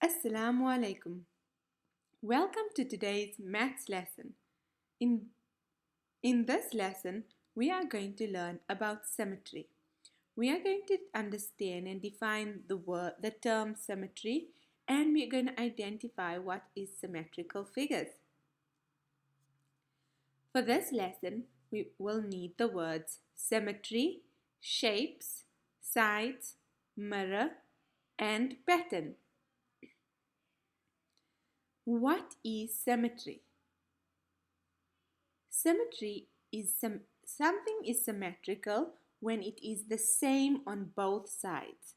Assalamu alaikum. Welcome to today's maths lesson. In this lesson, we are going to learn about symmetry. We are going to understand and define the term symmetry, and we are going to identify what is symmetrical figures. For this lesson, we will need the words symmetry, shapes, sides, mirror, and pattern. What is symmetry? Symmetry is something is symmetrical when it is the same on both sides.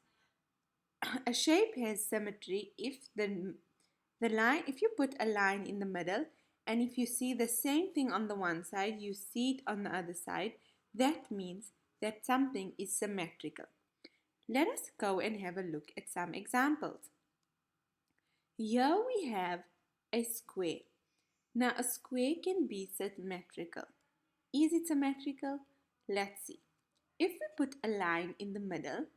A shape has symmetry if if you put a line in the middle, and if you see the same thing on the one side, you see it on the other side, that means that something is symmetrical. Let us go and have a look at some examples. Here we have a square. Now a square can be symmetrical. Is it symmetrical? Let's see. If we put a line in the middle,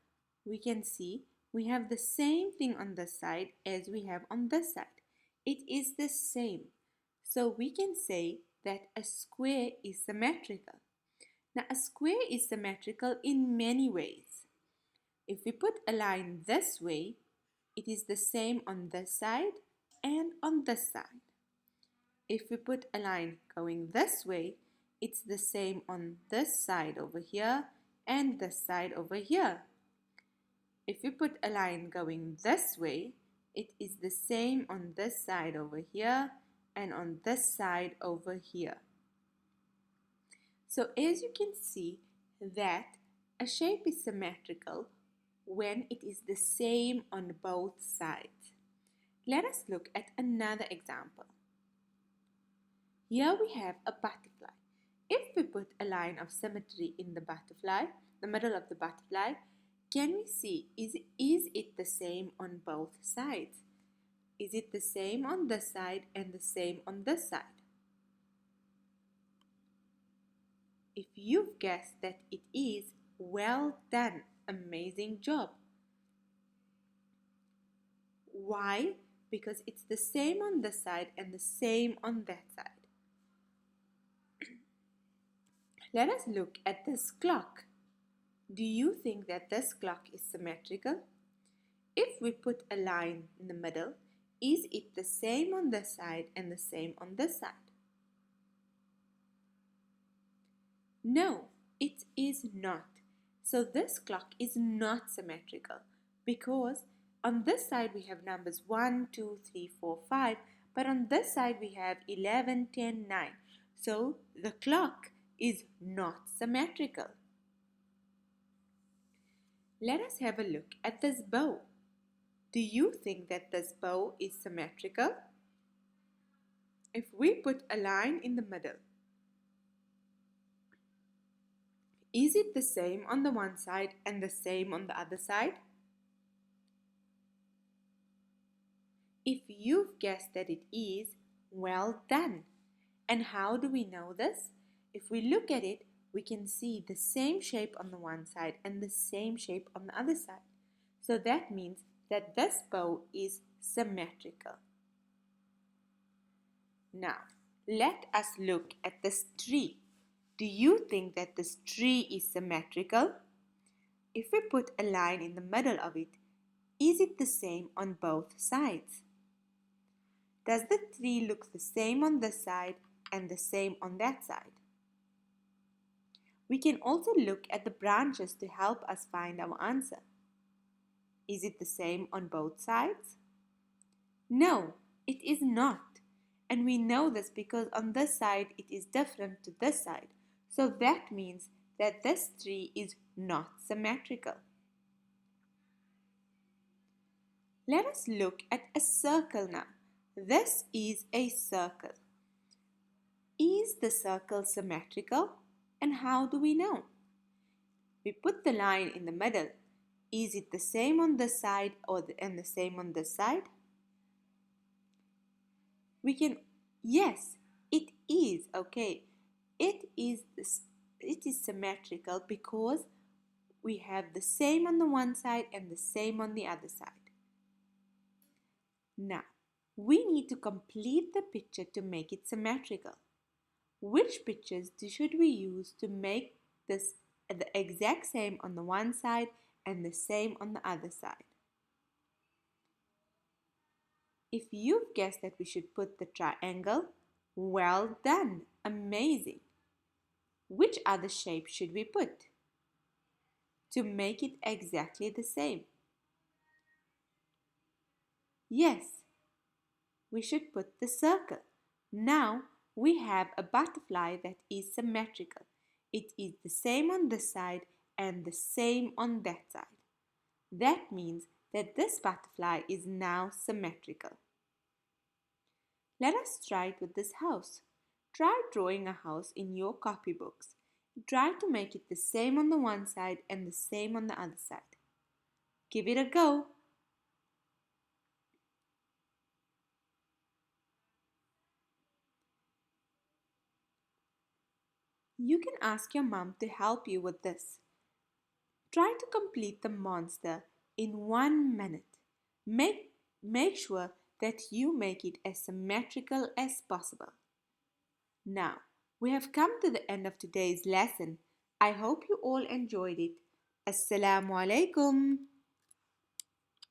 we can see we have the same thing on this side as we have on this side. It is the same. So we can say that a square is symmetrical. Now a square is symmetrical in many ways. If we put a line this way, it is the same on this side and on this side. If we put a line going this way, it's the same on this side over here and this side over here. If we put a line going this way, it is the same on this side over here and on this side over here. So as you can see that a shape is symmetrical when it is the same on both sides. Let us look at another example. Here we have a butterfly. If we put a line of symmetry in the butterfly, the middle of the butterfly, can we see is it the same on both sides? Is it the same on this side and the same on this side? If you've guessed that it is, well done, amazing job. Why? Because it's the same on this side and the same on that side. Let us look at this clock. Do you think that this clock is symmetrical? If we put a line in the middle, is it the same on this side and the same on this side? No, it is not. So this clock is not symmetrical because on this side we have numbers 1, 2, 3, 4, 5, but on this side we have 11, 10, 9. So the clock is not symmetrical. Let us have a look at this bow. Do you think that this bow is symmetrical? If we put a line in the middle, is it the same on the one side and the same on the other side? If you've guessed that it is, well done. And how do we know this? If we look at it, we can see the same shape on the one side and the same shape on the other side. So that means that this bow is symmetrical. Now, let us look at this tree. Do you think that this tree is symmetrical? If we put a line in the middle of it, is it the same on both sides? Does the tree look the same on this side and the same on that side? We can also look at the branches to help us find our answer. Is it the same on both sides? No, it is not. And we know this because on this side it is different to this side. So that means that this tree is not symmetrical. Let us look at a circle now. This is a circle. Is the circle symmetrical? And how do we know? We put the line in the middle. Is it the same on this side and the same on this side? Yes, it is, okay. It is symmetrical because we have the same on the one side and the same on the other side. Now, we need to complete the picture to make it symmetrical. Which pictures should we use to make this the exact same on the one side and the same on the other side? If you've guessed that we should put the triangle, well done, amazing. Which other shape should we put to make it exactly the same? Yes, we should put the circle. Now we have a butterfly that is symmetrical. It is the same on this side and the same on that side. That means that this butterfly is now symmetrical. Let us try it with this house. Try drawing a house in your copybooks. Try to make it the same on the one side and the same on the other side. Give it a go. You can ask your mom to help you with this. Try to complete the monster in 1 minute. Make sure that you make it as symmetrical as possible. Now, we have come to the end of today's lesson. I hope you all enjoyed it. Assalamu alaikum.